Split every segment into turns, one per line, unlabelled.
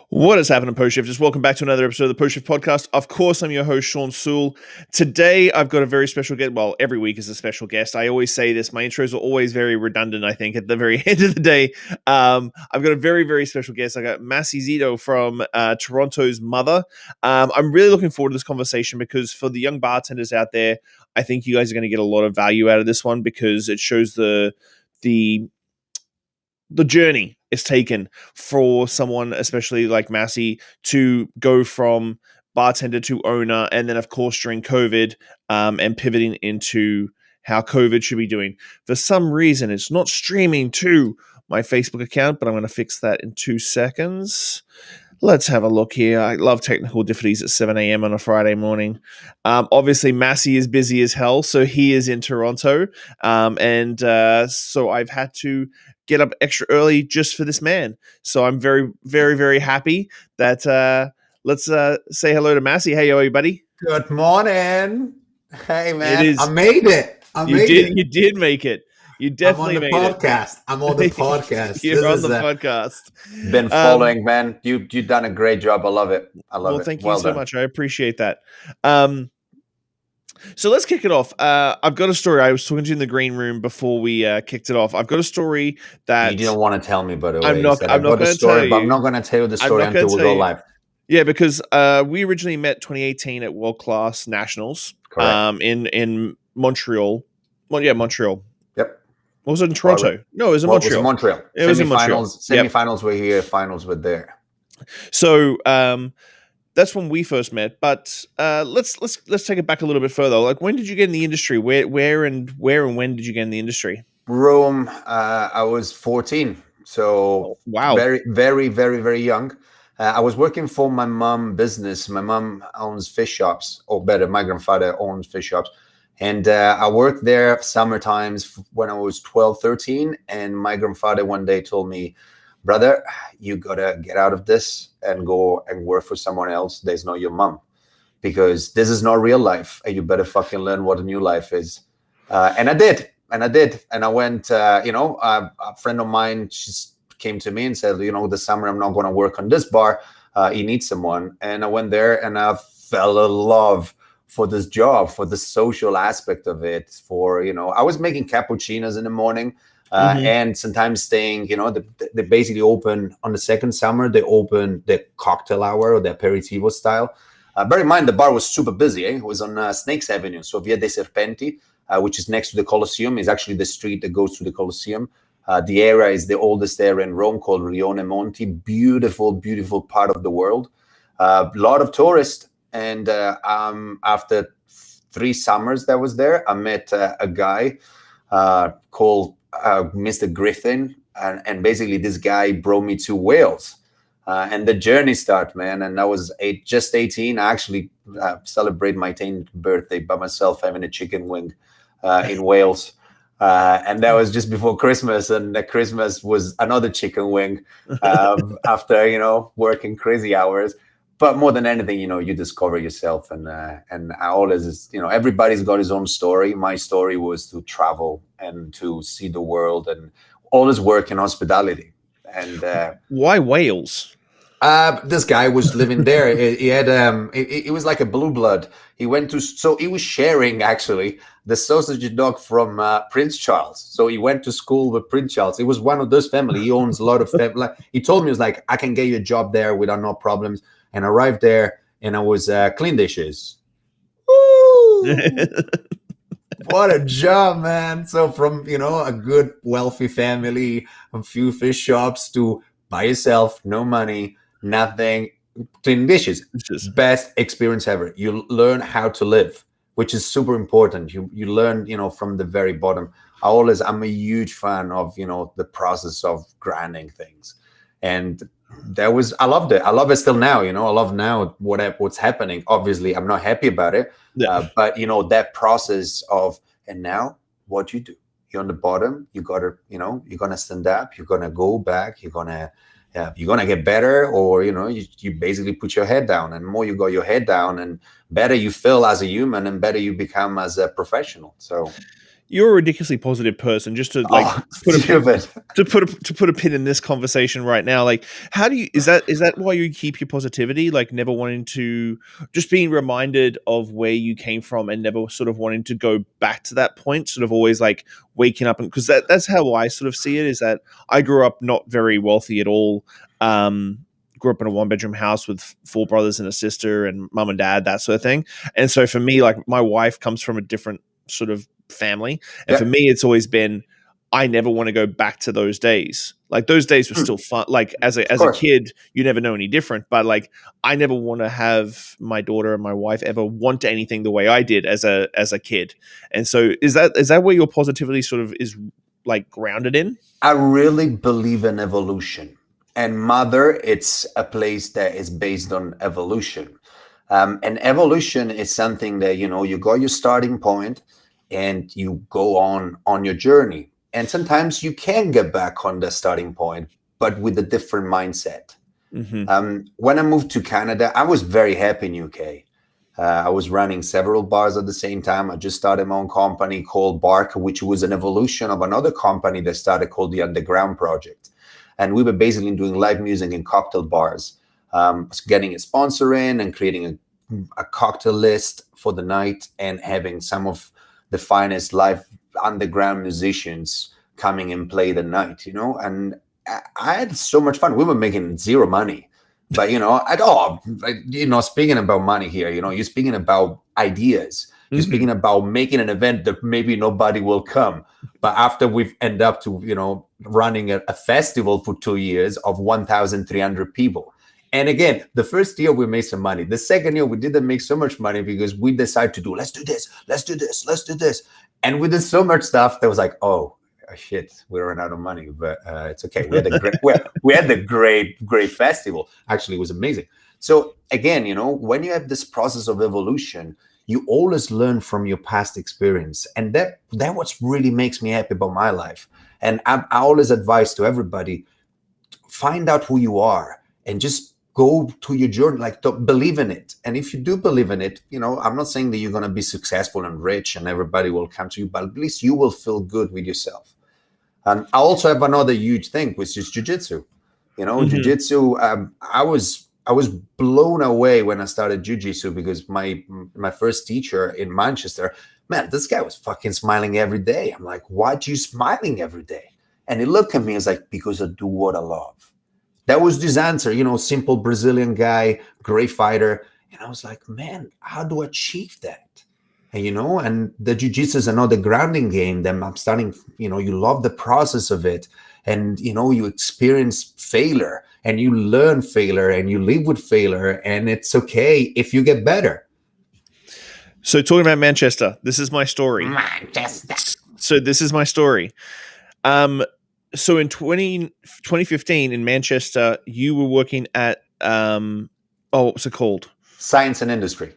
What is happening, Post Shifters? Welcome back to another episode of the Post Shift Podcast. Of course, I'm your host, Shawn Soole. Today, I've got a very special guest. Well, every week is a special guest. I always say this. My intros are always very redundant, I think, at the very end of the day. I've got a very, very special guest. I got Massimo Zitti from Toronto's Mother. I'm really looking forward to this conversation because for the young bartenders out there, I think you guys are going to get a lot of value out of this one because it shows the journey is taken for someone, especially like Massey, to go from bartender to owner, and then of course during COVID, and pivoting into how COVID should be doing. For some reason, it's not streaming to my Facebook account, but I'm going to fix that in 2 seconds. Let's have a look here. I love technical difficulties at 7 a.m. on a Friday morning. Obviously, Massey is busy as hell, so he is in Toronto. So I've had to get up extra early just for this man. So I'm very, very, very happy that let's say hello to Massey. Hey, how are you, buddy?
Good morning. Hey, man. I made it.
You did make it. You definitely made
it. I'm on the podcast.
You're on the podcast.
Been following, man. You've done a great job. I love it.
Well, thank you so much. I appreciate that. So let's kick it off. I've got a story. I was talking to you in the green room before we kicked it off. I've got a story that
you didn't want to tell me, by the way.
I'm not going to tell you.
But I'm not going to tell you the story until we go live.
Yeah, because we originally met 2018 at World Class Nationals.
Correct.
In Montreal. Well, yeah, Montreal.
Yep.
Or was it in Toronto? No, it was in Montreal.
It was in Montreal.
It was in Montreal.
Semifinals were here. Finals were there.
So that's when we first met. But let's take it back a little bit further. Like, when did you get in the industry? Where and when did you get in the industry?
Rome. I was 14. So
wow,
very, very, very, very young. I was working for my mom business. My mom owns fish shops, or better, my grandfather owns fish shops. And I worked there summer times when I was 12, 13. And my grandfather one day told me, brother, you got to get out of this and go and work for someone else. There's not your mom, because this is not real life. And you better fucking learn what a new life is. And I did. And I went, a friend of mine just came to me and said, this summer I'm not going to work on this bar. He needs someone. And I went there and I fell in love for this job, for the social aspect of it. I was making cappuccinos in the morning and sometimes staying, they basically open on the second summer, they open the cocktail hour or the aperitivo style. Bear in mind, the bar was super busy. It was on Snakes Avenue. So Via dei Serpenti, which is next to the Colosseum, is actually the street that goes to the Colosseum. The area is the oldest area in Rome, called Rione Monti. Beautiful, beautiful part of the world. A lot of tourists. And after 3 summers that I was there, I met a guy called Mr. Griffin. And basically this guy brought me to Wales. And the journey started, man. And I was just 18. I actually celebrated my 10th birthday by myself, having a chicken wing in Wales. And that was just before Christmas, and the Christmas was another chicken wing after, working crazy hours. But more than anything, you discover yourself. And I always, everybody's got his own story. My story was to travel and to see the world and always work in hospitality. And
why Wales?
This guy was living there. He had it was like a blue blood. He was sharing actually the sausage dog from Prince Charles. So he went to school with Prince Charles. He was one of those family. He owns a lot of family. He told me, he was like, I can get you a job there without no problems. And I arrived there and I was clean dishes. Woo! What a job, man. So from, a good wealthy family, a few fish shops, to by yourself, no money, nothing, clean dishes. Best experience ever. You learn how to live, which is super important. You learn, from the very bottom. I'm a huge fan of, the process of grinding things. And I loved it. I love it still now, I love now what's happening. Obviously, I'm not happy about it. Yeah. But, that process of, and now what you do? You're on the bottom. You got to, you're going to stand up. You're going to go back. You're going to get better, or, you basically put your head down, and more you got your head down, and better you feel as a human, and better you become as a professional. So
you're a ridiculously positive person. Just to like
Oh,
put a pin,
stupid.
to put a pin in this conversation right now. Like, how do you is that why you keep your positivity? Like, never wanting to, just being reminded of where you came from and never sort of wanting to go back to that point. Sort of always like waking up, and because that's how I sort of see it. Is that I grew up not very wealthy at all. Grew up in a 1-bedroom house with 4 brothers and a sister and mum and dad, that sort of thing. And so for me, like, my wife comes from a different sort of family. And for
Yeah,
me, it's always been, I never want to go back to those days. Like, those days were still fun. Like, as
of
a
course.
kid, you never know any different. But like, I never want to have my daughter and my wife ever want anything the way I did as a kid. And so is that where your positivity sort of is like grounded in?
I really believe in evolution. And Mother, it's a place that is based on evolution. And evolution is something that, you got your starting point and you go on your journey. And sometimes you can get back on the starting point, but with a different mindset. When I moved to Canada, I was very happy in UK. I was running several bars at the same time. I just started my own company called Bark, which was an evolution of another company that started called the Underground Project. And we were basically doing live music in cocktail bars, getting a sponsor in and creating a cocktail list for the night and having some of the finest live underground musicians coming and play the night, and I had so much fun. We were making zero money, but at all, speaking about money here, you're speaking about ideas. You're speaking about making an event that maybe nobody will come. But after we've ended up to, running a festival for 2 years of 1,300 people. And again, the first year we made some money. The second year we didn't make so much money because we decided to do, let's do this. And we did so much stuff that was like, oh shit, we ran out of money, but it's okay. We had a great festival. Actually, it was amazing. So again, when you have this process of evolution, you always learn from your past experience, and that what really makes me happy about my life. And I always advise to everybody, find out who you are and just go to your journey, like, to believe in it. And if you do believe in it, I'm not saying that you're going to be successful and rich and everybody will come to you, but at least you will feel good with yourself. And I also have another huge thing, which is jiu-jitsu. Jiu-jitsu, I was blown away when I started jiu-jitsu because my first teacher in Manchester, man, this guy was fucking smiling every day. I'm like, why are you smiling every day? And he looked at me and was like, because I do what I love. That was his answer, simple Brazilian guy, great fighter. And I was like, man, how do I achieve that? And, and the jiu-jitsu is another grounding game that I'm starting, you love the process of it. And, you experience failure and you learn failure and you live with failure. And it's okay if you get better.
So talking about Manchester, this is my story.
Manchester.
So this is my story. So in 2015 in Manchester, you were working at, what's it called?
Science and Industry.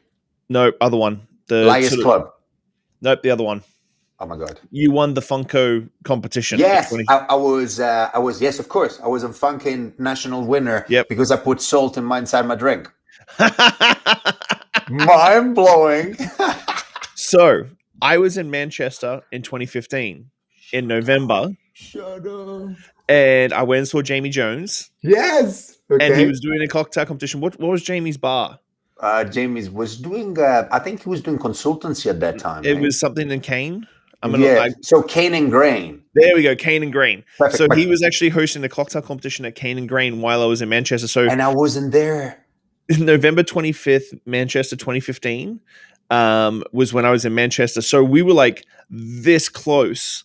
No, other one. The
Liars Club.
Nope, the other one.
Oh my God.
You won the Funko competition.
Yes, I was, yes, of course. I was a Funko national winner because I put salt inside my drink. Mind blowing.
So I was in Manchester in 2015 in November.
Shut up.
And I went and saw Jamie Jones.
Yes.
Okay. And he was doing a cocktail competition. What was Jamie's bar?
Jamie's was doing, I think he was doing consultancy at that time.
It was something in Cane.
So Cane and Grain.
There we go, Cane and Grain.
Perfect,
so he was actually hosting the cocktail competition at Cane and Grain while I was in Manchester.
And I wasn't there.
November 25th, Manchester 2015 was when I was in Manchester. So we were like this close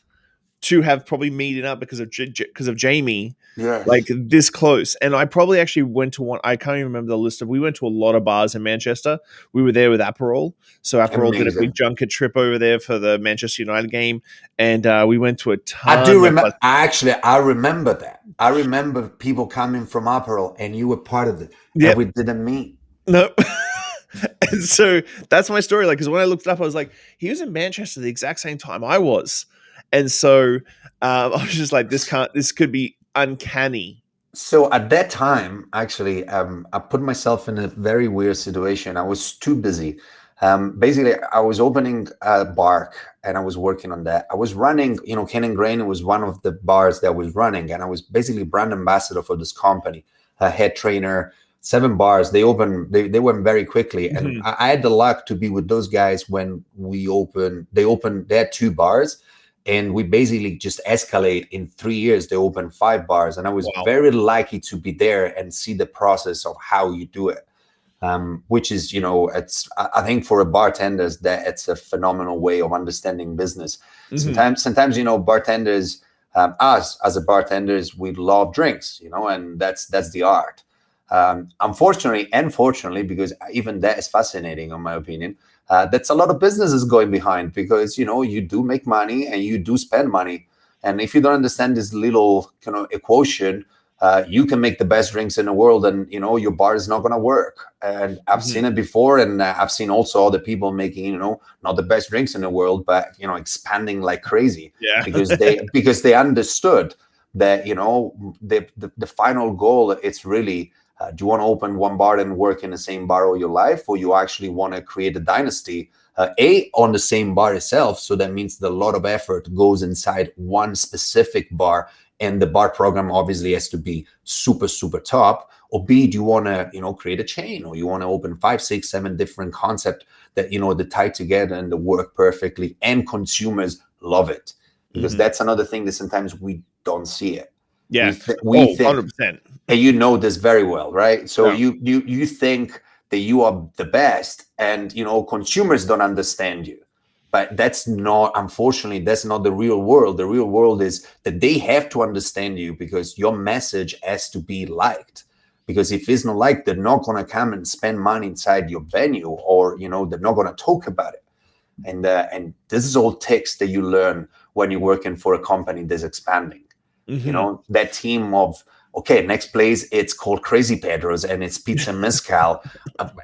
to have probably meeting up because of Jamie, like this close. And I probably actually went to one. I can't even remember the list of. We went to a lot of bars in Manchester. We were there with Aperol, so Aperol did a big junket trip over there for the Manchester United game, and we went to a ton.
I do remember. I remember that. I remember people coming from Aperol, and you were part of it. Yeah, we didn't meet.
No. And so that's my story. Like, because when I looked it up, I was like, he was in Manchester the exact same time I was. And so I was just like, this could be uncanny.
So at that time, actually, I put myself in a very weird situation. I was too busy. Basically, I was opening a bar and I was working on that. I was running, Ken and Grain was one of the bars that I was running, and I was basically brand ambassador for this company, a head trainer, 7 bars. They went very quickly. And I had the luck to be with those guys when they had 2 bars, and we basically just escalate. In 3 years, they opened 5 bars. And I was very lucky to be there and see the process of how you do it. Which is, I think for a bartenders that it's a phenomenal way of understanding business. Sometimes, bartenders, us as a bartenders, we love drinks, and that's the art. Unfortunately and fortunately, because even that is fascinating, in my opinion, that's a lot of businesses going behind, because, you do make money and you do spend money. And if you don't understand this little equation, you can make the best drinks in the world, and your bar is not going to work. And I've seen it before, and I've seen also other people making not the best drinks in the world, but expanding like crazy. because they understood that the final goal, it's really do you want to open one bar and work in the same bar all your life, or you actually want to create a dynasty on the same bar itself? So that means that a lot of effort goes inside one specific bar, and the bar program obviously has to be super, super top. Or B, do you want to, create a chain, or you want to open 5, 6, 7 different concepts that, they tie together and they work perfectly, and consumers love it? Because that's another thing that sometimes we don't see it.
Yeah.
We think,
100%.
And you know this very well, right? So you think that you are the best, and, consumers don't understand you. But unfortunately, that's not the real world. The real world is that they have to understand you, because your message has to be liked. Because if it's not liked, they're not going to come and spend money inside your venue, or, they're not going to talk about it. And this is all tics that you learn when you're working for a company that's expanding. That team of, okay, next place, it's called Crazy Pedro's, and it's pizza mezcal.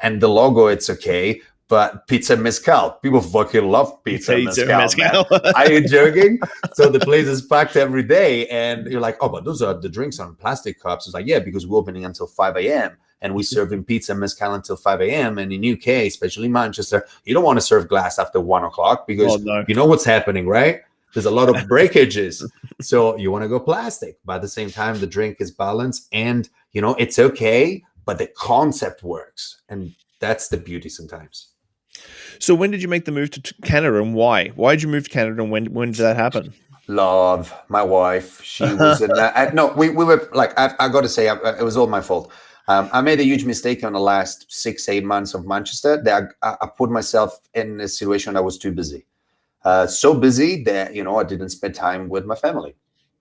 And the logo, it's okay. But pizza mezcal, people fucking love pizza mezcal. Are you joking? So the place is packed every day, and you're like, oh, but those are the drinks on plastic cups. It's like, yeah, because we're opening until 5 a.m. and we're serving pizza mezcal until 5 a.m. And in UK, especially Manchester, you don't want to serve glass after 1 o'clock, because you know what's happening, right? There's a lot of breakages. So you want to go plastic. But at the same time, the drink is balanced, and, it's okay, but the concept works. And that's the beauty sometimes.
So when did you make the move to Canada, and why? Why did you move to Canada, and when did that happen?
Love, my wife. She was in we were like, I got to say, it was all my fault. I made a huge mistake on the last 6-8 months of Manchester, that I put myself in a situation that was too busy. So busy that, I didn't spend time with my family.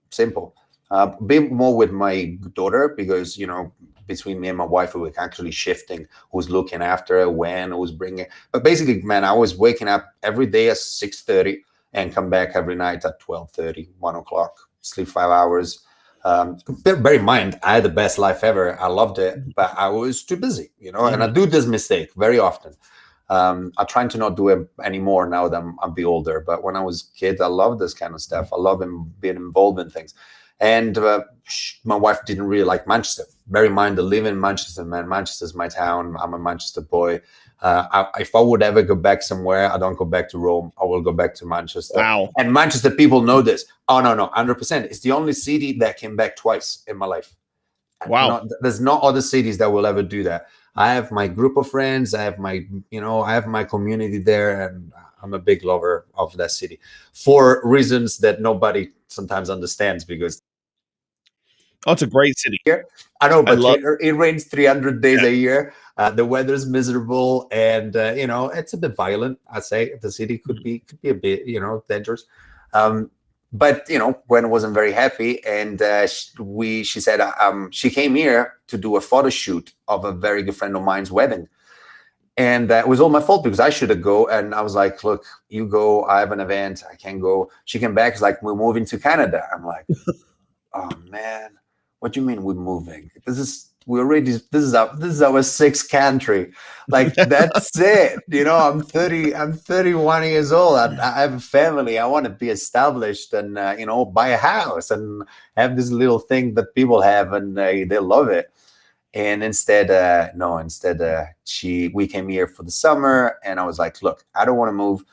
Simple. A bit more with my daughter, because, between me and my wife, we were actually shifting who's looking after her, when, who's bringing. But basically, man, I was waking up every day at 6:30 and come back every night at 12:30, 1 o'clock, sleep 5 hours. Bear in mind, I had the best life ever. I loved it, but I was too busy, and I do this mistake very often. I'm trying to not do it anymore now that I'm a bit older. But when I was a kid, I loved this kind of stuff. I love being involved in things. And my wife didn't really like Manchester. Bear in mind, I live in Manchester, man. Manchester's my town. I'm a Manchester boy. If I would ever go back somewhere, I don't go back to Rome. I will go back to Manchester.
Wow.
And Manchester people know this. Oh, no, 100%. It's the only city that came back twice in my life.
Wow.
There's no other cities that will ever do that. I have my group of friends. I have my community there, and I'm a big lover of that city for reasons that nobody sometimes understands, because
it's a great city.
I know, but it rains 300 days a year. The weather's miserable, and it's a bit violent. I'd say the city could be a bit dangerous. But Gwen wasn't very happy, and she said she came here to do a photo shoot of a very good friend of mine's wedding, and it was all my fault, because I should have go. And I was like, look, you go. I have an event. I can't go. She came back. She's like, we're moving to Canada. I'm like, oh man, what do you mean we're moving? This is our sixth country. Like, that's it. I'm 31 years old. I have a family. I want to be established and buy a house and have this little thing that people have, and they love it. And instead, no, instead, we came here for the summer, and I was like, look, I don't want to move.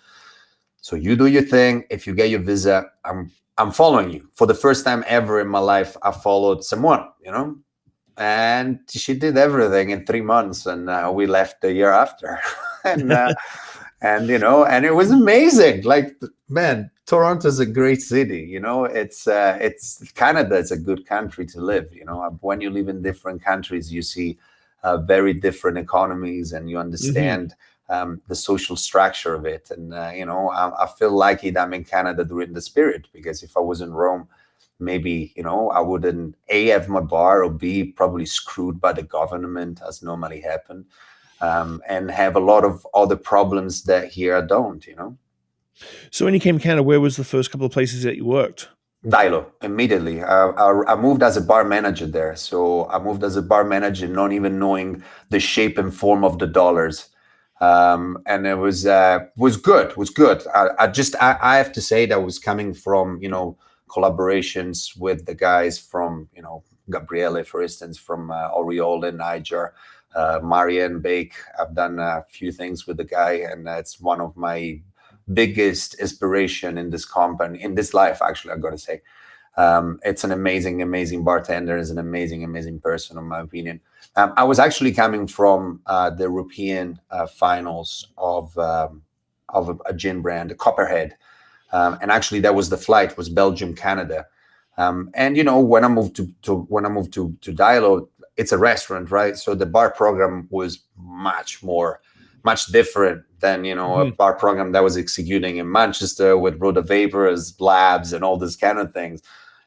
So you do your thing. If you get your visa, I'm following you. For the first time ever in my life, I followed someone, and she did everything in 3 months, and we left the year after. and and it was amazing. Like, man, Toronto's a great city. It's Canada is a good country to live. When you live in different countries, you see very different economies, and you understand the social structure of it. And I feel lucky that I'm in Canada during this period, because if I was in Rome, maybe I wouldn't have my bar, or B, probably screwed by the government, as normally happen. And have a lot of other problems that here I don't.
So when you came to Canada, where was the first couple of places that you worked?
Dilo, immediately. I moved as a bar manager there. So I moved as a bar manager, not even knowing the shape and form of the dollars. And it was good. Was good. I have to say that was coming from collaborations with the guys from Gabriele, for instance, from Oriole and Niger. Marian Bake. I've done a few things with the guy, and that's one of my biggest inspiration in this company, in this life, actually, I've got to say. It's an amazing, amazing bartender. Is an amazing, amazing person, in my opinion. I was actually coming from the European finals of a gin brand, Copperhead, and actually that was the flight, was Belgium, Canada. And when I moved to Dilo, it's a restaurant, right? So the bar program was much different than a bar program that was executing in Manchester with Rhoda Vapors, labs, and all this kind of things.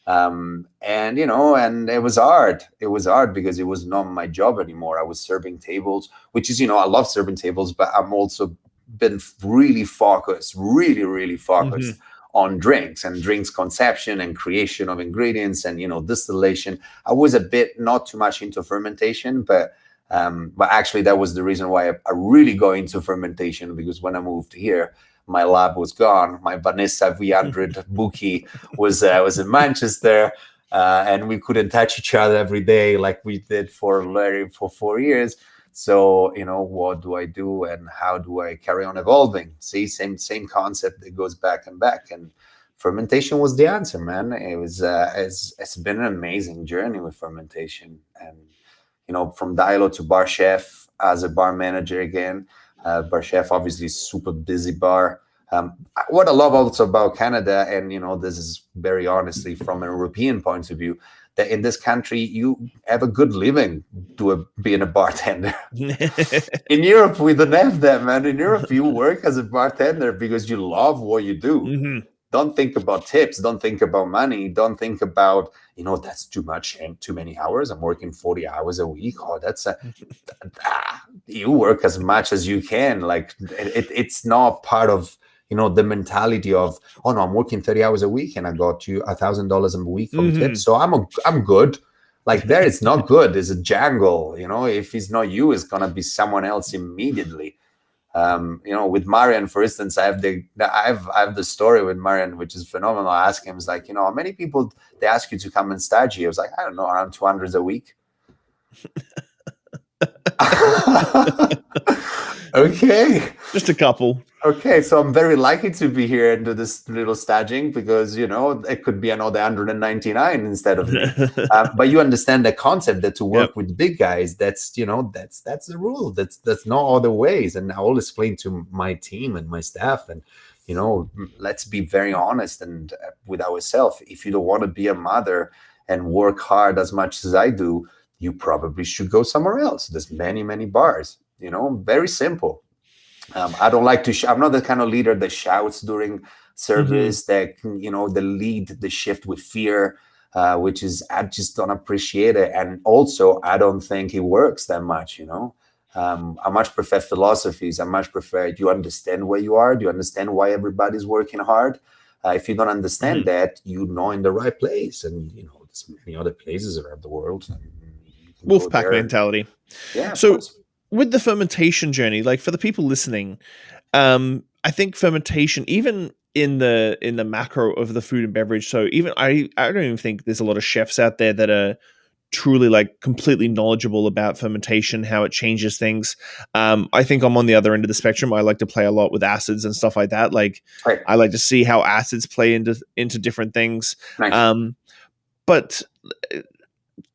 And it was hard. It was hard because it was not my job anymore. I was serving tables, which is, I love serving tables, but I'm also been really focused, really focused on drinks and drinks conception and creation of ingredients and distillation. I was a bit not too much into fermentation, but actually that was the reason why I really got into fermentation, because when I moved here, my lab was gone. My Vanessa V100 bookie was in Manchester, and we couldn't touch each other every day like we did for 4 years. So, what do I do, and how do I carry on evolving? See, same concept that goes back and back. And fermentation was the answer, man. It was it's been an amazing journey with fermentation. And from Dilo to bar chef as a bar manager again. Bar chef, obviously, super busy bar. What I love also about Canada, and this is very honestly from an European point of view, that in this country you have a good living being a bartender. In Europe, we don't have that, man. In Europe, you work as a bartender because you love what you do. Don't think about tips. Don't think about money. Don't think about, that's too much and too many hours. I'm working 40 hours a week. Oh, you work as much as you can. Like it's not part of, the mentality of, oh no, I'm working 30 hours a week and I got you $1,000 a week from tips. So I'm good. Like there, it's not good. It's a jangle. If it's not you, it's going to be someone else immediately. With Marian, for instance, I have the story with Marian, which is phenomenal. I ask him, it's like, how many people they ask you to come and stage? I was like, I don't know, around 200 a week. Okay.
Just a couple.
Okay, so I'm very lucky to be here and do this little staging because, it could be another 199 instead of me. But you understand the concept that to work with big guys, that's the rule. That's no other ways. And I always explain to my team and my staff, and, let's be very honest and with ourselves. If you don't want to be a mother and work hard as much as I do, you probably should go somewhere else. There's many, many bars, very simple. I don't like to, I'm not the kind of leader that shouts during service, that, they lead the shift with fear, which is, I just don't appreciate it. And also, I don't think it works that much, I much prefer philosophies. I much prefer, do you understand where you are? Do you understand why everybody's working hard? If you don't understand that, you're not in the right place. And, there's many other places around the world.
Wolfpack mentality.
Yeah.
So with the fermentation journey, like for the people listening, I think fermentation, even in the macro of the food and beverage. So even I don't even think there's a lot of chefs out there that are truly like completely knowledgeable about fermentation, how it changes things. I think I'm on the other end of the spectrum. I like to play a lot with acids and stuff like that. Like
Right.
I like to see how acids play into different things.
Nice.
But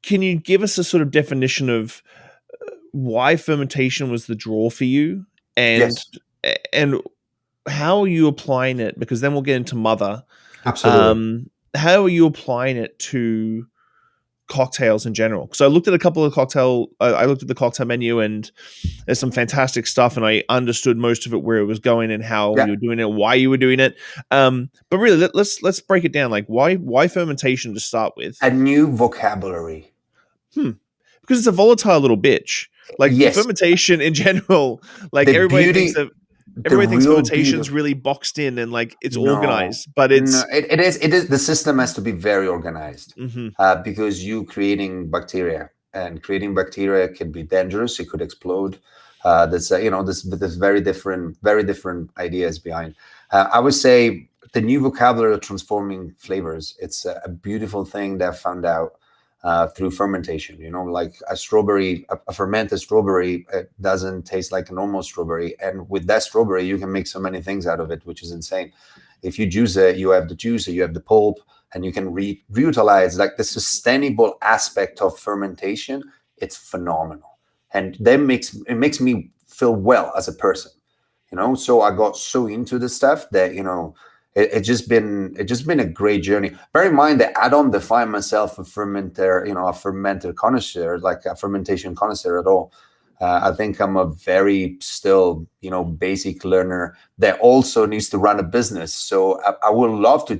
can you give us a sort of definition of why fermentation was the draw for you, and
Yes,
and how are you applying it? Because then we'll get into Mother.
absolutely.
How are you applying it to cocktails in general? Because I looked at a couple of I looked at the cocktail menu, and there's some fantastic stuff, and I understood most of it, where it was going and how
Yeah.
you were doing it, why you were doing it. But really, let's break it down. Like why fermentation to start with?
A new vocabulary.
Because it's a volatile little bitch. Like
Yes.
fermentation in general, like
The beauty, the
everybody thinks
real
fermentation's
beauty.
really boxed in and like it's
No,
organized, but
no,
it's
it is. The system has to be very organized,
mhm.
because you creating bacteria, and creating bacteria can be dangerous. It could explode. There's there's very different ideas behind. I would say the new vocabulary of transforming flavors. It's a beautiful thing that I found out through fermentation. Like a fermented strawberry, doesn't taste like a normal strawberry, and with that strawberry, you can make so many things out of it, which is insane. If you juice it, you have the juice, you have the pulp, and you can reutilize. Like the sustainable aspect of fermentation, it's phenomenal, and that makes me feel well as a person. So I got so into the stuff that it's just been a great journey. Bear in mind that I don't define myself a fermenter, a fermented connoisseur, like a fermentation connoisseur at all. I think I'm a very still, basic learner that also needs to run a business. So I would love to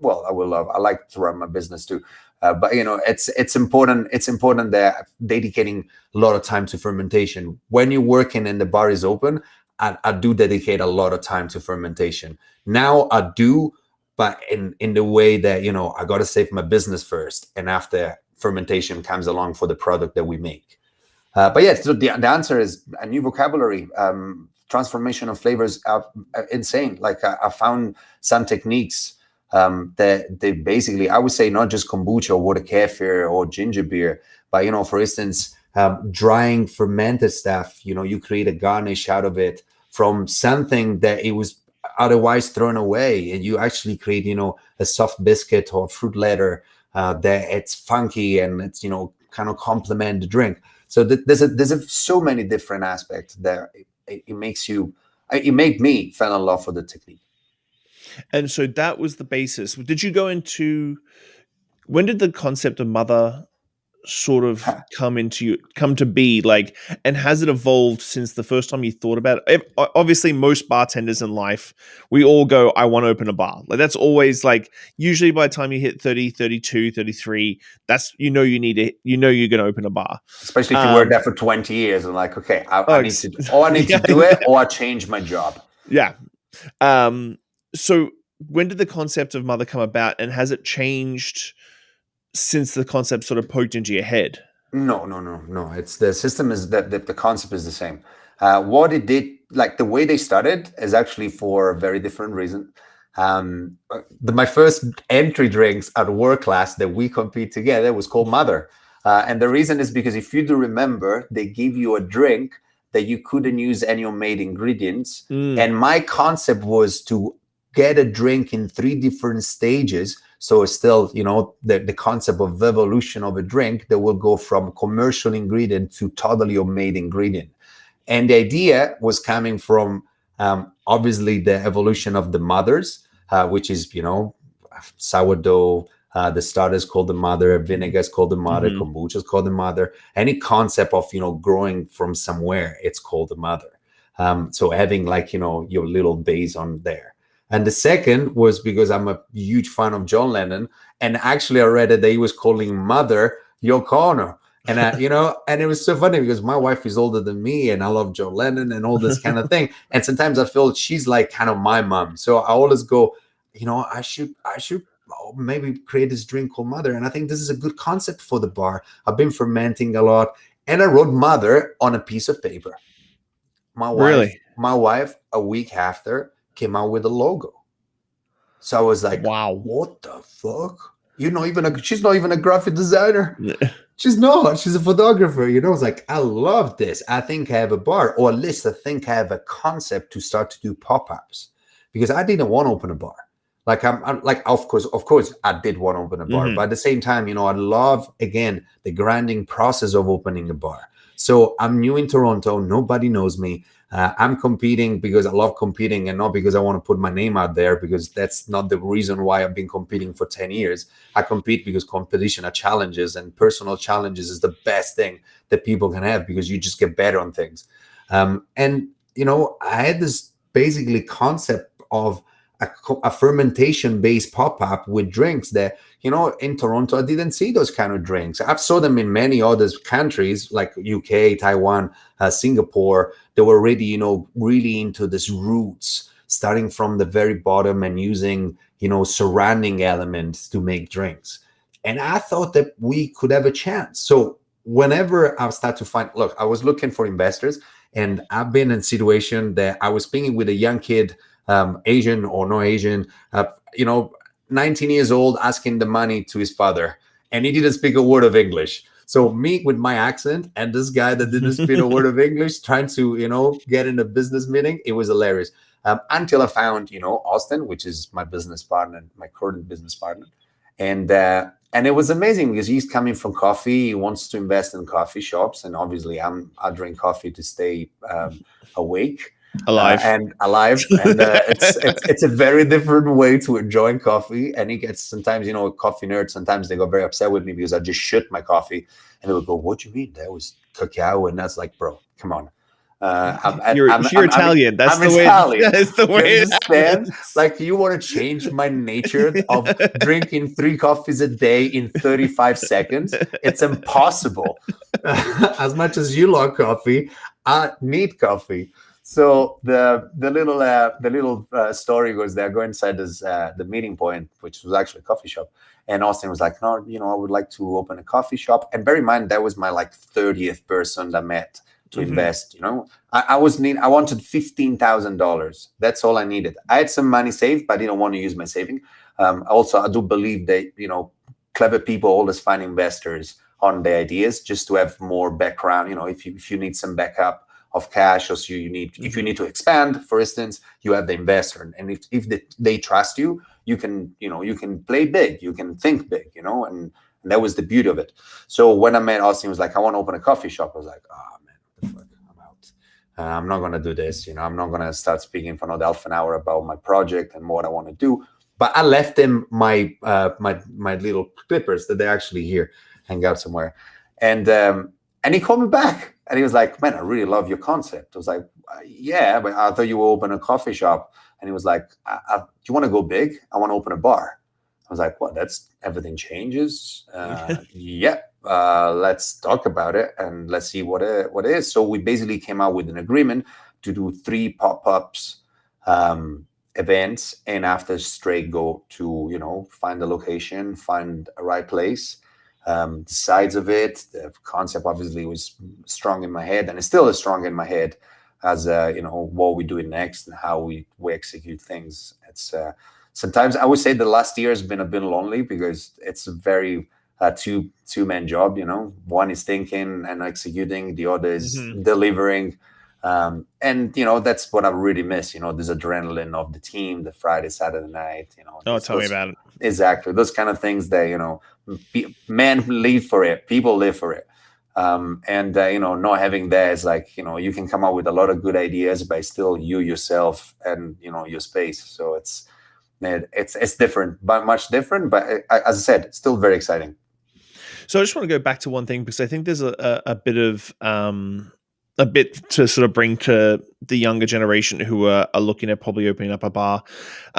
I like to run my business too. But it's important. It's important that dedicating a lot of time to fermentation. When you're working and the bar is open, I do dedicate a lot of time to fermentation. Now I do, but in the way that I got to save my business first, and after fermentation comes along for the product that we make. But yeah, so the answer is a new vocabulary. Transformation of flavors are insane. Like I found some techniques that they basically, I would say, not just kombucha or water kefir or ginger beer, but for instance, drying fermented stuff. You create a garnish out of it from something that it was otherwise thrown away, and you actually create a soft biscuit or fruit leather that it's funky and it's kind of complement the drink. So there's so many different aspects that it made me fall in love with the technique.
And so that was the basis. Did you go into when did the concept of Mother sort of come to be, like, and has it evolved since the first time you thought about it? Obviously most bartenders in life, we all go, I want to open a bar. Like that's always, like, usually by the time you hit 30, 32, 33, that's you need it, you're going to open a bar,
especially if you work there for 20 years and like, okay, I need to
yeah,
do it, or I change my job.
Yeah. So when did the concept of Mother come about, and has it changed since the concept sort of poked into your head?
No. It's the system is that the concept is the same. What it did, like the way they started, is actually for a very different reason. My first entry drinks at work class that we compete together was called Mother. And the reason is because if you do remember, they give you a drink that you couldn't use any homemade ingredients. And my concept was to get a drink in 3 different stages. So it's still, the concept of evolution of a drink that will go from commercial ingredient to totally homemade ingredient. And the idea was coming from, obviously, the evolution of the mothers, which is, sourdough, the starter is called the mother, vinegar is called the mother, kombucha is called the mother. Any concept of, growing from somewhere, it's called the mother. So having your little base on there. And the second was because I'm a huge fan of John Lennon, and actually I read that he was calling Mother Yoko Ono. And and it was so funny because my wife is older than me, and I love John Lennon and all this kind of thing. And sometimes I feel she's like kind of my mom. So I always go, I should maybe create this drink called Mother. And I think this is a good concept for the bar. I've been fermenting a lot, and I wrote Mother on a piece of paper. My wife, a week after, came out with a logo. So I was like,
wow,
what the fuck? She's not even a graphic designer. She's not. She's a photographer. You know, it's like, I love this. I think I have a bar, or at least I think I have a concept to start to do pop-ups, because I didn't want to open a bar. Like I'm like, of course, I did want to open a bar, but at the same time, you know, I love, again, the grinding process of opening a bar. So I'm new in Toronto. Nobody knows me. I'm competing because I love competing, and not because I want to put my name out there, because that's not the reason why I've been competing for 10 years. I compete because competition are challenges, and personal challenges is the best thing that people can have, because you just get better on things. And, you know, I had this basically concept of a fermentation based pop-up with drinks that, you know, in Toronto I didn't see those kind of drinks. I've saw them in many other countries like UK, Taiwan, Singapore. They were already, you know, really into this roots, starting from the very bottom and using, you know, surrounding elements to make drinks. And I thought that we could have a chance. So whenever I start to find, look, I was looking for investors, and I've been in a situation that I was speaking with a young kid, Asian or no Asian, you know, 19 years old, asking the money to his father, and he didn't speak a word of English. So me with my accent and this guy that didn't speak a word of English trying to, you know, get in a business meeting, it was hilarious. Until I found, you know, Austin, which is my business partner, my current business partner. And it was amazing because he's coming from coffee. He wants to invest in coffee shops. And obviously I drink coffee to stay awake.
Alive.
And it's a very different way to enjoying coffee. And he gets, sometimes, you know, coffee nerds, sometimes they go very upset with me because I just shit my coffee, and they would go, "What do you mean? That was cacao." And that's like, bro, come on.
You're Italian. That's
I'm
the
Italian.
way. That's the
You
way.
understand? Like, you want to change my nature of drinking 3 coffees a day in 35 seconds? It's impossible. As much as you love coffee, I need coffee. So the little story goes there. I go inside this the meeting point, which was actually a coffee shop, and Austin was like, "No, you know, I would like to open a coffee shop." And bear in mind, that was my like 30th person that I met to invest. You know, I wanted $15,000. That's all I needed. I had some money saved, but I didn't want to use my saving. Also, I do believe that, you know, clever people always find investors on their ideas, just to have more background. You know, if you need some backup of cash, or so if you need to expand, for instance, you have the investor, and if they trust you, you can play big, you can think big, you know, and that was the beauty of it. So when I met Austin, he was like, "I want to open a coffee shop." I was like, "Oh man, what the fuck, I'm out. I'm not gonna do this. You know, I'm not gonna start speaking for another half an hour about my project and what I want to do." But I left him my little clippers that they're actually here, hang out somewhere, and he called me back. And he was like, "Man, I really love your concept." I was like, "Yeah, but I thought you would open a coffee shop." And he was like, "Do you want to go big? I want to open a bar." I was like, "Well, that's, everything changes." Yeah, let's talk about it and let's see what it is. So we basically came out with an agreement to do 3 pop-ups events, and after straight go to, you know, find the location, find a right place. The sides of it, the concept obviously was strong in my head, and it's still as strong in my head as you know, what we do next and how we execute things. It's sometimes I would say the last year has been a bit lonely because it's a very two-man job. You know, one is thinking and executing, the other is delivering. And you know, that's what I really miss. You know, this adrenaline of the team, the Friday, Saturday night. You know,
Tell me about it.
Exactly, those kind of things that, you know, men live for it, people live for it. And you know, not having that is like, you know, you can come up with a lot of good ideas, but still you yourself and, you know, your space. So it's different, but much different. But as I said, still very exciting.
So I just want to go back to one thing, because I think there's a bit of a bit to sort of bring to the younger generation who are looking at probably opening up a bar.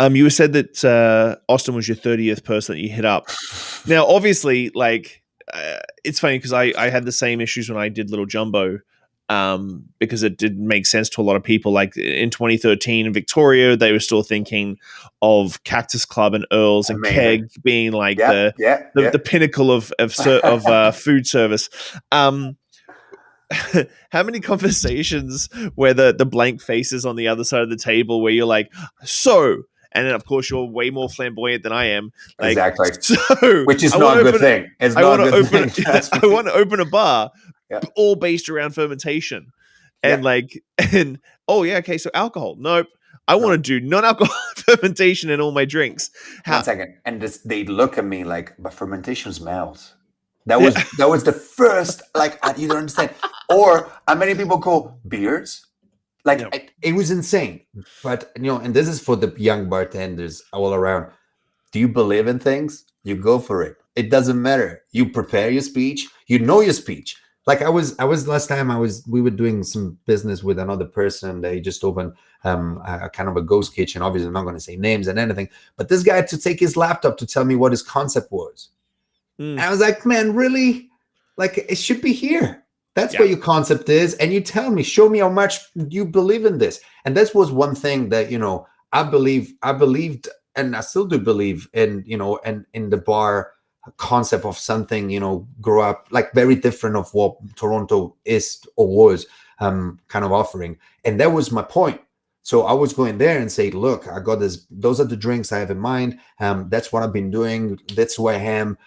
You said that Austin was your 30th person that you hit up. Now, obviously, like, it's funny because I had the same issues when I did Little Jumbo, because it didn't make sense to a lot of people. Like in 2013 in Victoria, they were still thinking of Cactus Club and Earls and Keg being like the pinnacle of food service. How many conversations where the blank faces on the other side of the table where you're like, "So And then, of course, you're way more flamboyant than I am. Like,
Exactly.
so
Which is
I
not
wanna
a good
open-
thing. It's
I
not
want
a
to
good
open.
thing. Trust
I
me.
want to open a bar,
Yeah.
all based around fermentation, and
Yeah.
and oh yeah, okay, so alcohol. Nope. I
No.
want to do non-alcoholic fermentation in all my drinks.
1 second. And they look at me like, but fermentation smells.
Yeah.
That was the first, like, you don't understand. Or many people go, beers? Like,
Yep.
it was insane. But, and this is for the young bartenders all around. Do you believe in things? You go for it. It doesn't matter. You prepare your speech. You know your speech. Like I was last time we were doing some business with another person. They just opened a kind of a ghost kitchen. Obviously, I'm not going to say names and anything, but this guy had to take his laptop to tell me what his concept was. And I was like, man, really? Like, it should be here. That's what your concept is. And you tell me, show me how much you believe in this. And this was one thing that, I believed, and I still do believe in, and in the bar concept of something, grow up like very different of what Toronto is or was kind of offering. And that was my point. So I was going there and say, look, I got this. Those are the drinks I have in mind. That's what I've been doing. That's who I am.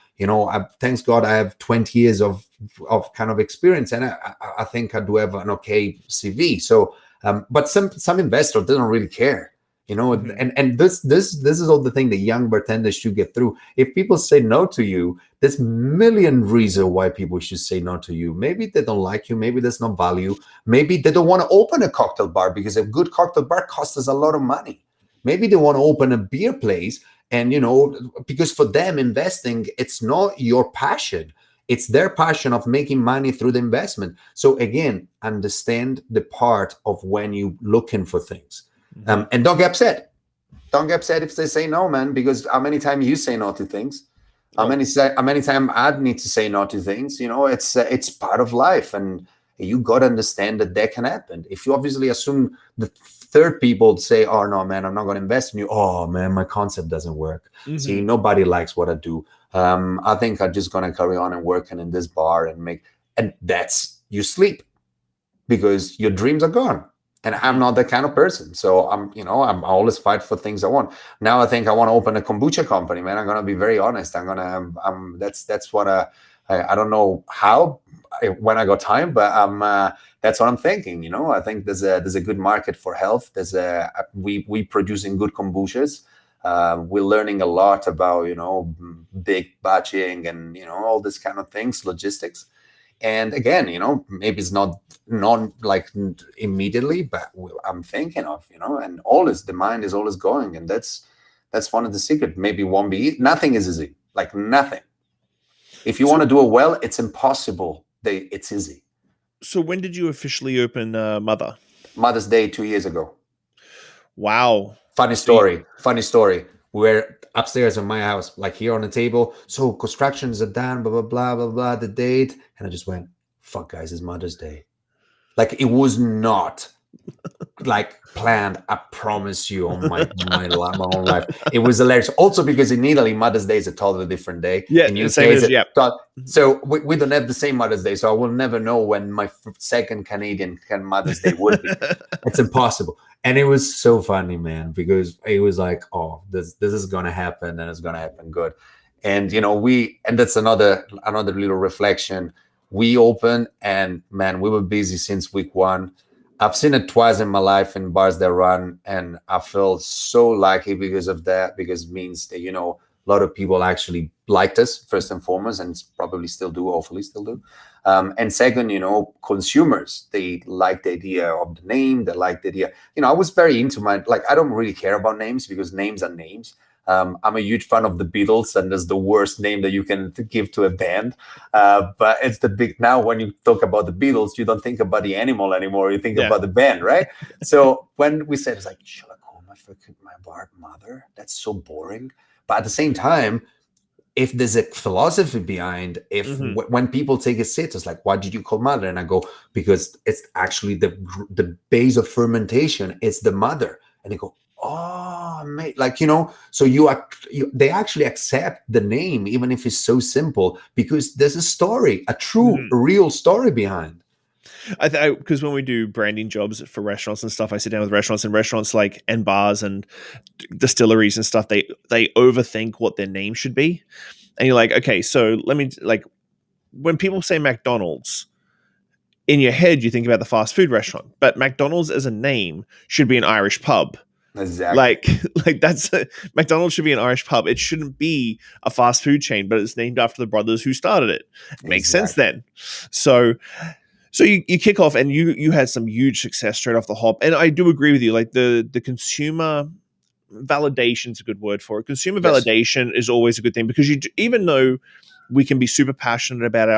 Thanks God, I have 20 years of kind of experience, and I think I do have an okay CV. So, but some investor doesn't really care, and this is all the thing the young bartenders should get through. If people say no to you, there's million reasons why people should say no to you. Maybe they don't like you. Maybe there's no value. Maybe they don't want to open a cocktail bar because a good cocktail bar costs us a lot of money. Maybe they want to open a beer place, and because for them investing, it's not your passion. It's their passion of making money through the investment. So again, understand the part of when you looking for things, and don't get upset. Don't get upset if they say no, man. Because how many times you say no to things? How many times I need to say no to things? It's part of life, and you got to understand that can happen. If you obviously assume the third people say, "Oh no, man, I'm not going to invest in you." Oh man, my concept doesn't work. See, nobody likes what I do. I think I'm just going to carry on and working in this bar and that's you sleep because your dreams are gone. And I'm not that kind of person. So I'm always fight for things I want. Now I think I want to open a kombucha company, man. I'm going to be very honest. That's what I don't know how, when I got time, but that's what I'm thinking. I think there's a good market for health. We producing good kombuchas. We're learning a lot about, big batching and, all this kind of things, logistics. And again, maybe it's not like immediately, but I'm thinking of, and always the mind is always going. And that's one of the secrets. Maybe won't be, nothing is easy, like nothing. If you want to do it well, it's impossible. It's easy.
So when did you officially open Mother?
Mother's Day 2 years ago.
Wow.
Funny story. We're upstairs in my house, like here on the table. So constructions are done, blah, blah, blah, blah, blah, the date. And I just went, fuck, guys, it's Mother's Day. Like, it was not like planned, I promise you, on my own life. It was hilarious. Also because in Italy, Mother's Day is a totally different day.
Yeah,
in UK,
same as, yeah.
So we don't have the same Mother's Day. So I will never know when my second Canadian Mother's Day would be. It's impossible. And it was so funny, man, because it was like, oh, this is gonna happen, and it's gonna happen good. And and that's another little reflection. We opened, and man, we were busy since week one. I've seen it twice in my life in bars that run, and I feel so lucky because of that, because it means that, a lot of people actually liked us, first and foremost, and probably still do, hopefully still do. And second, consumers, they like the idea of the name, they like the idea. I was very into I don't really care about names because names are names. I'm a huge fan of the Beatles, and that's the worst name that you can give to a band. But it's the big, now when you talk about the Beatles, you don't think about the animal anymore. You think about the band, right? So when we said, it's like, should I call my bar Mother? That's so boring. But at the same time, if there's a philosophy behind, when people take a sit, it's like, why did you call Mother? And I go, because it's actually the base of fermentation. It's the mother. And they go, oh, mate, so they actually accept the name, even if it's so simple, because there's a story, a true, real story behind.
Because when we do branding jobs for restaurants and stuff, I sit down with restaurants like and bars and distilleries and stuff. They overthink what their name should be, and you're like, okay, so let me like when people say McDonald's, in your head you think about the fast food restaurant, but McDonald's as a name should be an Irish pub.
Exactly.
Like McDonald's should be an Irish pub. It shouldn't be a fast food chain, but it's named after the brothers who started it. Makes sense then. So you kick off and you had some huge success straight off the hop. And I do agree with you. Like the consumer validation is a good word for it. Consumer validation is always a good thing because even though we can be super passionate about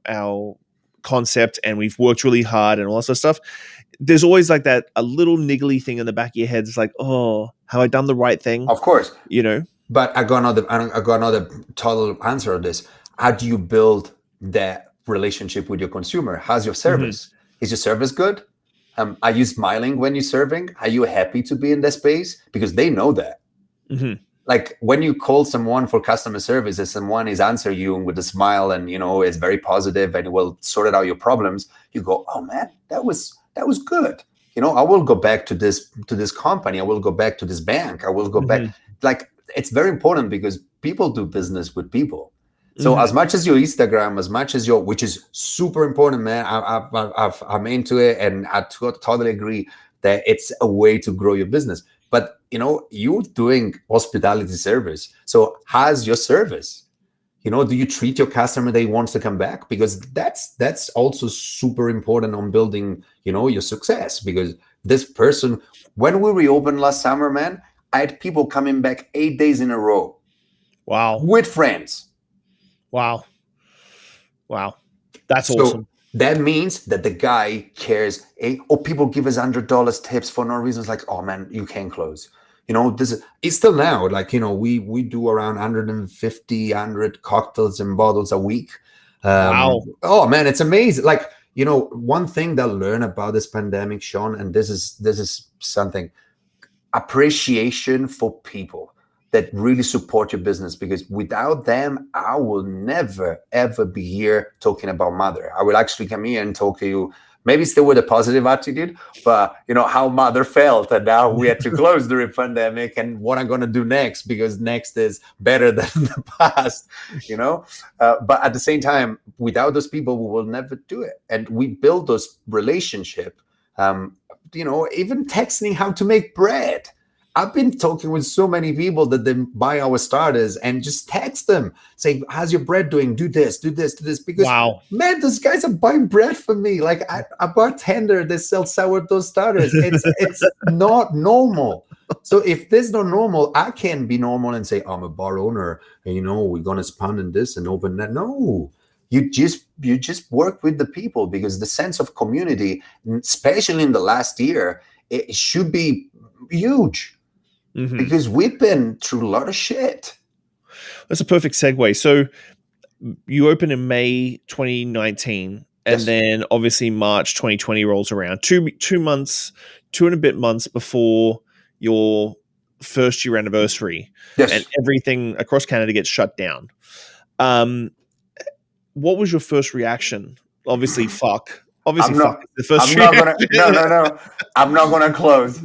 our concept and we've worked really hard and all that sort of stuff, there's always like that a little niggly thing in the back of your head. It's like, oh, have I done the right thing?
Of course, But I got another total answer on this. How do you build that relationship with your consumer? How's your service? Is your service good? Are you smiling when you're serving? Are you happy to be in that space? Because they know that. Like when you call someone for customer service and someone is answering you with a smile and is very positive and will sort out your problems, you go, oh man, that was good. I will go back to this company. I will go back to this bank. I will go back. Like it's very important because people do business with people. So as much as your Instagram, as much as which is super important, man. I'm into it, and I totally agree that it's a way to grow your business. But you're doing hospitality service. So how's your service? Do you treat your customer that wants to come back? Because that's also super important on building, your success. Because this person, when we reopened last summer, man, I had people coming back 8 days in a row.
Wow.
With friends.
Wow. That's awesome.
That means that the guy cares. Or people give us $100 tips for no reason. It's like, oh man, you can't close. It's still now like, we do around 100 cocktails and bottles a week.
Wow.
Oh man, it's amazing. Like, one thing that I learned about this pandemic, Shawn, and this is something, appreciation for people that really support your business, because without them, I will never, ever be here talking about Mother. I will actually come here and talk to you, maybe still with a positive attitude, but how Mother felt. And now we had to close during pandemic and what I'm going to do next, because next is better than the past, but at the same time, without those people, we will never do it. And we build those relationship, even texting how to make bread. I've been talking with so many people that they buy our starters and just text them, say, how's your bread doing? Do this. Because, man, those guys are buying bread for me. Like a bartender, they sell sourdough starters. It's not normal. So if this is not normal, I can't be normal and say, I'm a bar owner and, we're going to expand in this and open that. No. You just work with the people, because the sense of community, especially in the last year, it should be huge. Because we've been through a lot of shit.
That's a perfect segue. So you opened in May 2019, and then obviously March 2020 rolls around. 2 months, 2 and a bit months before your first year anniversary, and everything across Canada gets shut down. What was your first reaction? Obviously, fuck. Obviously, fuck. The first
No. I'm not gonna close.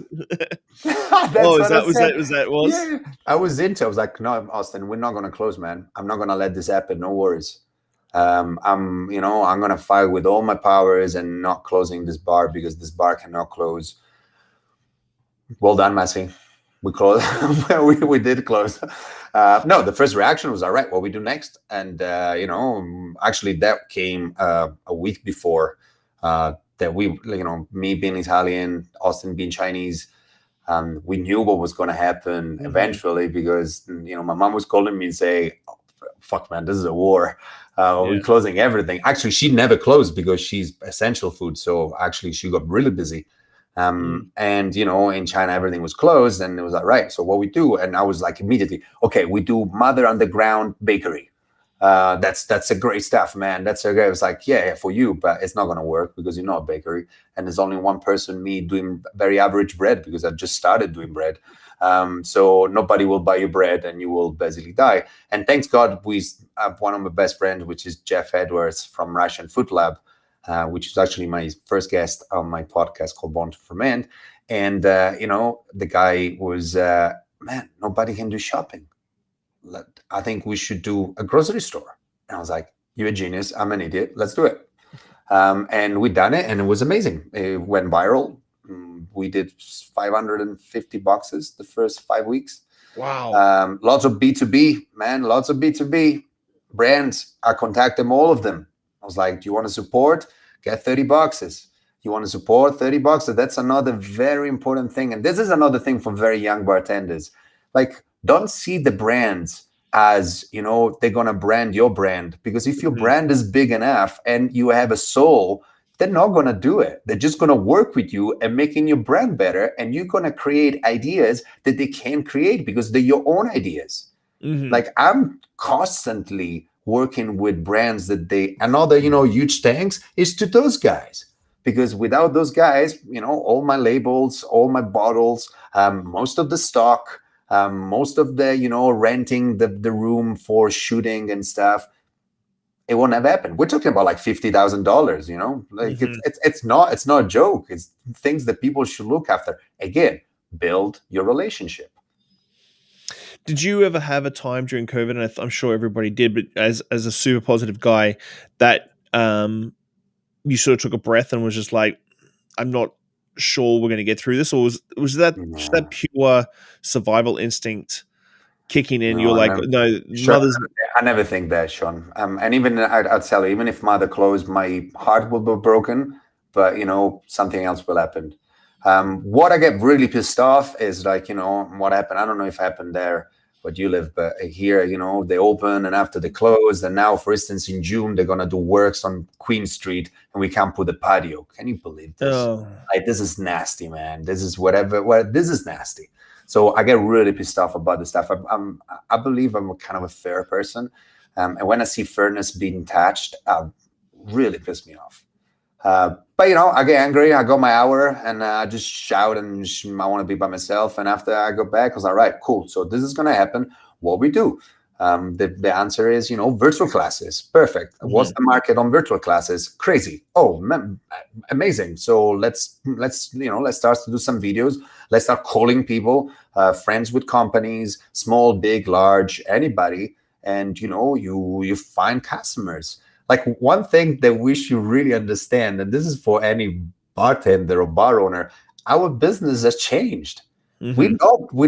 Was that?
Yeah, I was like, no, Austin, we're not gonna close, man. I'm not gonna let this happen. No worries. I'm gonna fight with all my powers and not closing this bar, because this bar cannot close. Well done, Massi. We closed. we did close. No, the first reaction was, all right, what we do next? And actually that came a week before. That we, me being Italian, Austin being Chinese, we knew what was going to happen eventually, because my mom was calling me and say, oh, "Fuck, man, this is a war. We're closing everything." Actually, she never closed because she's essential food, so actually she got really busy. And in China everything was closed, and it was like, right, so what we do? And I was like, immediately, okay, we do Mother Underground Bakery. That's a great stuff, man. That's a great. It was like, yeah, for you, but it's not gonna work because you're not a bakery, and there's only one person, me, doing very average bread, because I just started doing bread. So nobody will buy your bread, and you will basically die. And thanks God, we have one of my best friends, which is Jeff Edwards from Russian Food Lab. which is actually my first guest on my podcast called Born to Ferment. And, the guy was, man, nobody can do shopping. I think we should do a grocery store. And I was like, you're a genius. I'm an idiot. Let's do it. And we done it, and it was amazing. It went viral. We did 550 boxes the first 5 weeks.
Wow.
Lots of B2B, man. Lots of B2B brands. I contacted all of them. I was like, do you want to support? Get 30 boxes. You want to support 30 boxes? That's another very important thing. And this is another thing for very young bartenders. Like, don't see the brands as, they're going to brand your brand. Because if your brand is big enough and you have a soul, they're not going to do it. They're just going to work with you and making your brand better. And you're going to create ideas that they can't create because they're your own ideas. Like, I'm constantly working with brands that another, huge thanks is to those guys. Because without those guys, all my labels, all my bottles, most of the stock, most of the, renting the room for shooting and stuff, it won't have happened. We're talking about like $50,000, like it's not a joke. It's things that people should look after. Again, build your relationship.
Did you ever have a time during COVID, and I'm sure everybody did, but as a super positive guy, that you sort of took a breath and was just like, I'm not sure we're going to get through this? Or was that just that pure survival instinct kicking in? You're like, no,
sure. I never think that, Shawn. And even I'd tell you, even if Mother closed, my heart will be broken, but something else will happen. What I get really pissed off is like, what happened. I don't know if it happened there, but you live, but here, they open and after they close. And now, for instance, in June, they're going to do works on Queen Street and we can't put the patio. Can you believe this? Oh. Like, this is nasty, man. This is this is nasty. So I get really pissed off about this stuff. I believe I'm kind of a fair person. And when I see fairness being touched, really piss me off. But I get angry. I got my hour and I just shout and I want to be by myself. And after I go back, I was like, all right, cool. So this is going to happen. What we do? The answer is, virtual classes. Perfect. What's the market on virtual classes? Crazy. Oh, man, amazing. So let's start to do some videos. Let's start calling people, friends with companies, small, big, large, anybody. And, you find customers. Like, one thing that we should really understand, and this is for any bartender or bar owner, our business has changed. We're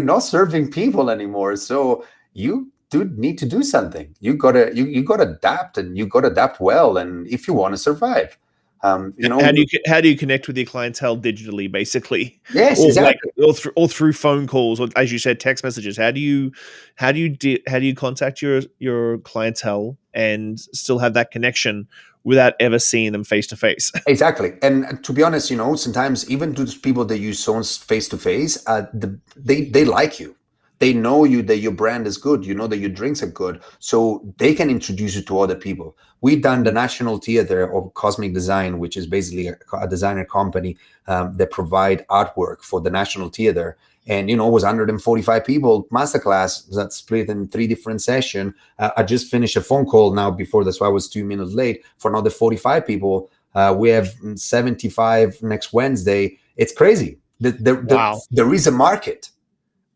not serving people anymore. So you do need to do something. You gotta adapt, and you gotta adapt well. And if you want to survive,
how do you connect with your clientele digitally, basically?
Yes,
or
exactly.
Or through phone calls, or as you said, text messages. How do you contact your clientele and still have that connection without ever seeing them face to face?
Exactly. And to be honest, sometimes even to those people that you saw face to face, they like you. They know you, that your brand is good. You know that your drinks are good. So they can introduce you to other people. We've done the National Theater of Cosmic Design, which is basically a designer company that provide artwork for the National Theater. And, it was 145 people, masterclass that's split in 3 different sessions. I just finished a phone call now before, that's why I was 2 minutes late, for another 45 people. We have 75 next Wednesday. It's crazy.
Wow.
There is a market.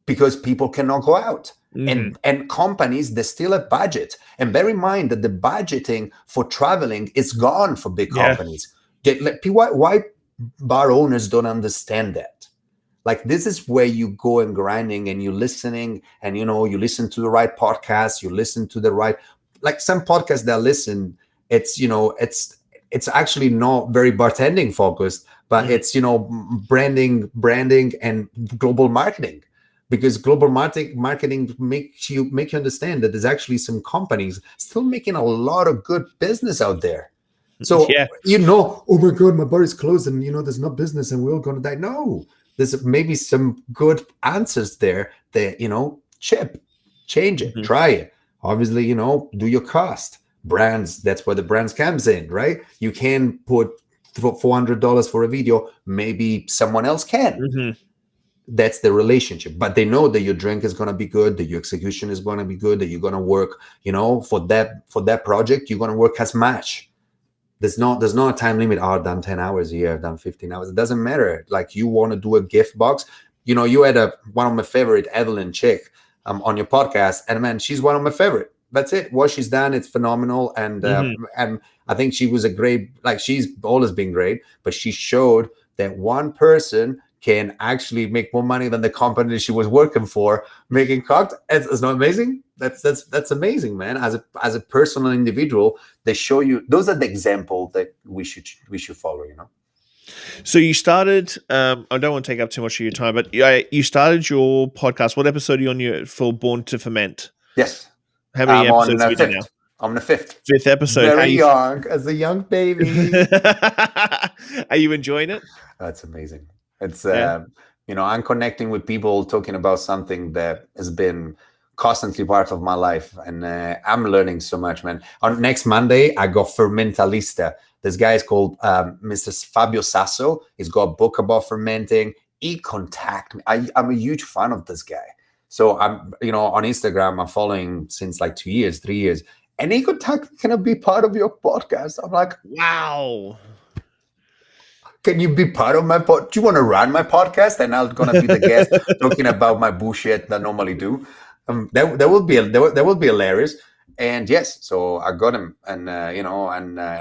Because people cannot go out. And companies, they still have budget. And bear in mind that the budgeting for traveling is gone for big companies. Why bar owners don't understand that? Like, this is where you go and grinding and you're listening and, you listen to the right podcasts, you listen to the right, like some podcasts that I listen, it's, it's actually not very bartending focused, but it's, branding and global marketing. Because global marketing makes you understand that there's actually some companies still making a lot of good business out there. So, oh my God, my bar is closed and, there's no business and we're all going to die. No, there's maybe some good answers there that, change it, try it. Obviously, do your cost. Brands, that's where the brands comes in, right? You can put $400 for a video. Maybe someone else can. That's the relationship, but they know that your drink is going to be good, that your execution is going to be good, that you're going to work, for that project, you're going to work as much. there's no a time limit. Oh, I've done 10 hours a year, I've done 15 hours. It doesn't matter. Like, you want to do a gift box. You had one of my favorite, Evelyn Chick, on your podcast, and man, she's one of my favorite. That's it. What she's done, it's phenomenal. And I think she was a great, like, she's always been great, but she showed that one person can actually make more money than the company she was working for making cocktails. It's not amazing. That's amazing, man. As a personal individual, they show you, those are the example that we should follow.
So you started. I don't want to take up too much of your time, but you started your podcast. What episode are you on for Born to Ferment?
Yes.
How many
I'm
episodes
on
have you done now?
I'm the fifth.
Fifth episode.
Very young, as a young baby.
Are you enjoying it?
That's amazing. It's I'm connecting with people, talking about something that has been constantly part of my life, and I'm learning so much, man. On next Monday, I got Fermentalista. This guy is called Mr. Fabio Sasso. He's got a book about fermenting. He contacted me. I'm a huge fan of this guy. So I'm, on Instagram, I'm following since like 2 years, 3 years. And he contacted me, can I be part of your podcast? I'm like,
wow.
Can you be part of my pod? Do you want to run my podcast? And I'm gonna be the guest talking about my bullshit that I normally do. That will be hilarious. And yes, so I got him, and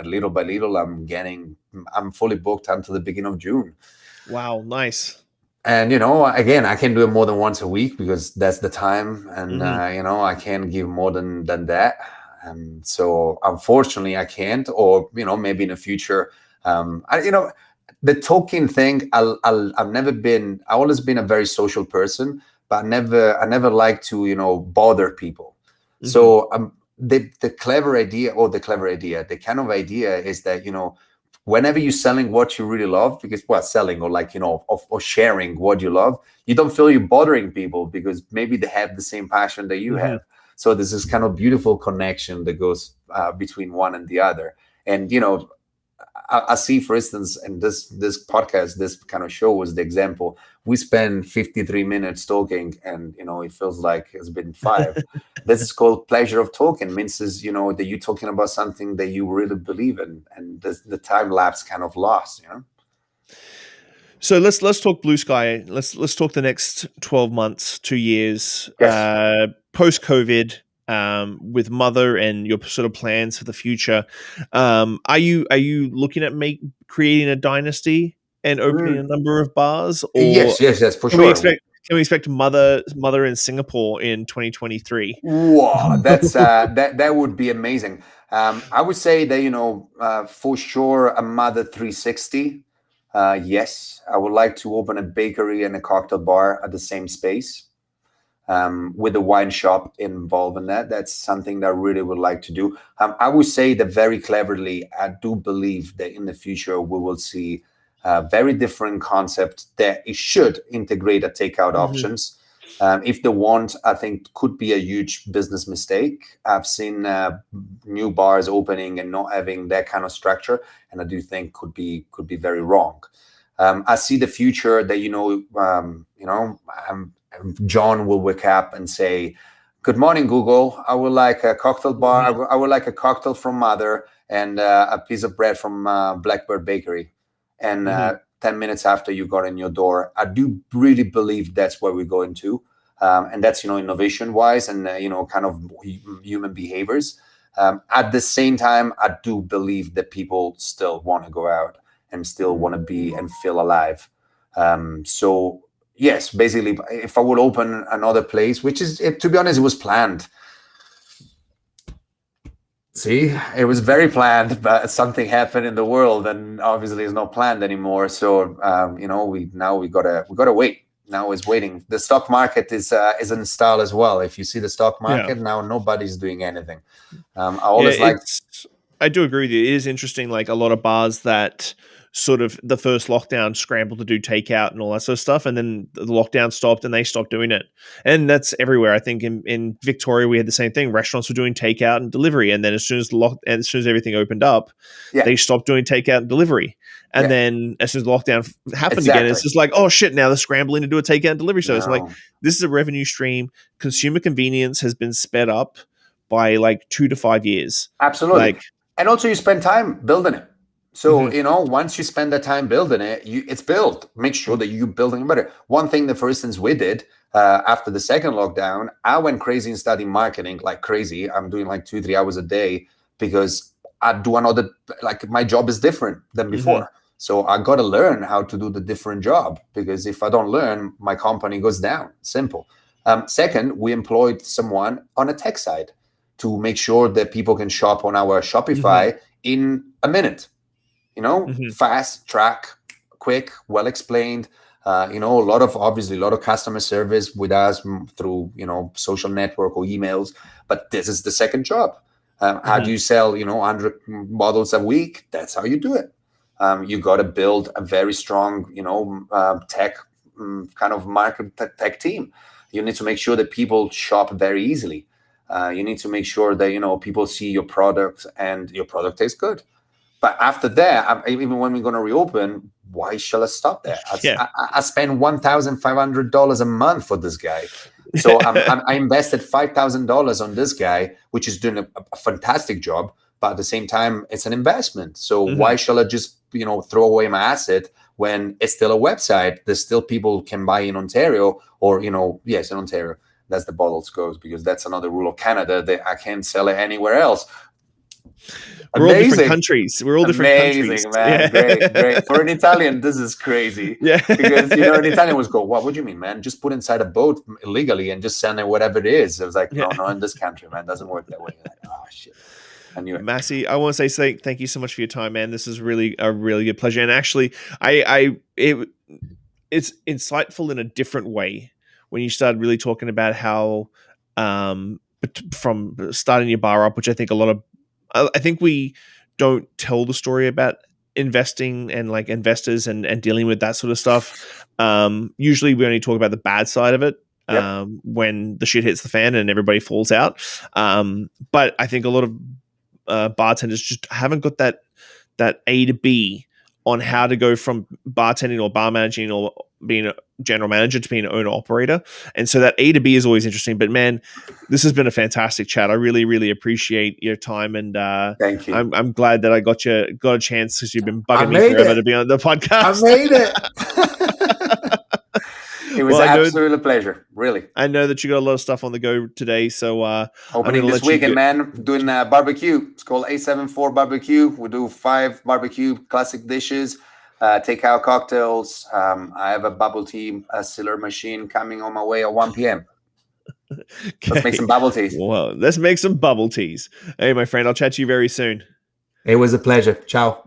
little by little, I'm fully booked until the beginning of June.
Wow, nice.
And again, I can do it more than once a week because that's the time, and I can't give more than that. And so unfortunately, I can't. Or maybe in the future, the talking thing. I've always been a very social person, but I never like to bother people. Mm-hmm. So the kind of idea is that whenever you're selling what you really love, because selling or sharing what you love, you don't feel you're bothering people because maybe they have the same passion that you have. So there's this kind of beautiful connection that goes between one and the other. And I see, for instance, in this podcast, this kind of show was the example. We spend 53 minutes talking, and it feels like it's been 5. This is called pleasure of talking. Means that you're talking about something that you really believe in, and the time lapse kind of lost.
So let's talk blue sky. Let's talk the next 12 months, 2 years,
yes.
Post COVID. With Mother and your sort of plans for the future, are you looking at creating a dynasty and opening a number of bars? Or
yes, for
sure. Can we expect Mother in Singapore in 2023?
Wow, that's that would be amazing. I would say that for sure a Mother 360. Yes, I would like to open a bakery and a cocktail bar at the same space. With a wine shop involved in that. That's something that I really would like to do. I would say that very cleverly, I do believe that in the future we will see very different concept that it should integrate a takeout options. If they want, I think could be a huge business mistake. I've seen new bars opening and not having that kind of structure, and I do think could be very wrong. I see the future that John will wake up and say, "Good morning, Google. I would like a cocktail bar. I would like a cocktail from Mother and a piece of bread from Blackbird Bakery." And 10 minutes after you got in your door, I do really believe that's where we're going to. And that's, innovation-wise and, kind of human behaviors. At the same time, I do believe that people still want to go out and still want to be and feel alive. So yes, basically, if I would open another place, which is, to be honest, it was planned. See, it was very planned, but something happened in the world, and obviously it's not planned anymore. So, we gotta wait. Now it's waiting. The stock market is in style as well. If you see the stock market now, nobody's doing anything.
I do agree with you. It is interesting. Like a lot of bars that sort of the first lockdown scrambled to do takeout and all that sort of stuff, and then the lockdown stopped and they stopped doing it. And that's everywhere. I think in Victoria we had the same thing. Restaurants were doing takeout and delivery, and then as soon as everything opened up, they stopped doing takeout and delivery. And then as soon as the lockdown happened again, it's just like, oh shit, now they're scrambling to do a takeout and delivery service. I'm like, this is a revenue stream. Consumer convenience has been sped up by like 2 to 5 years.
Absolutely. And also you spend time building it. So,
Mm-hmm.
once you spend that time building it, it's built. Make sure that you're building it better. One thing that, for instance, we did after the second lockdown, I went crazy and studied marketing like crazy. I'm doing like 2-3 hours a day because I do another, like my job is different than
Mm-hmm.
before. So I got to learn how to do the different job, because if I don't learn, my company goes down. Simple. Second, we employed someone on a tech side to make sure that people can shop on our
Mm-hmm.
Shopify in a minute.
Mm-hmm.
Fast, track, quick, well explained. Obviously a lot of customer service with us through social network or emails. But this is the second job. How do
Mm-hmm.
you sell 100 bottles a week? That's how you do it. You got to build a very strong tech kind of market tech team. You need to make sure that people shop very easily. You need to make sure that people see your product and your product tastes good. But after that, even when we're going to reopen, why shall I stop there?
Yeah.
I spend $1,500 a month for this guy. So I invested $5,000 on this guy, which is doing a fantastic job. But at the same time, it's an investment. So
Mm-hmm.
why shall I just throw away my asset when it's still a website? There's still people can buy in Ontario, or yes, in Ontario. That's the bottles goes, because that's another rule of Canada that I can't sell it anywhere else.
We're all different
Amazing.
countries. We're all different countries.
Amazing, man.
Yeah.
Great, great. For an Italian, this is crazy.
Yeah.
Because, an Italian was go, what do you mean, man? Just put inside a boat illegally and just send it whatever it is. I was like,
Yeah.
no, in this country, man. It doesn't work that way. Like, oh, shit. I knew it.
Massey, I want to say thank you so much for your time, man. This is really a really good pleasure. And actually, it's insightful in a different way when you started really talking about how from starting your bar up, which I think I think we don't tell the story about investing and like investors and dealing with that sort of stuff. Usually we only talk about the bad side of it.
Yep.
When the shit hits the fan and everybody falls out. But I think a lot of bartenders just haven't got that A to B on how to go from bartending or bar managing or being a general manager to being an owner operator. And so that A to B is always interesting. But man, this has been a fantastic chat. I really, really appreciate your time. And
Thank you.
I'm glad that I got a chance, because you've been bugging me
made
forever
it.
to be on the podcast.
I made it. It was absolutely a pleasure, really.
I know that you got a lot of stuff on the go today, so
opening this weekend, man. Doing barbecue. It's called A74 Barbecue. We do 5 barbecue classic dishes, takeout cocktails. I have a bubble tea chiller machine coming on my way at 1 p.m. Okay. Let's make some bubble teas.
Well, let's make some bubble teas. Hey, my friend, I'll chat to you very soon.
It was a pleasure. Ciao.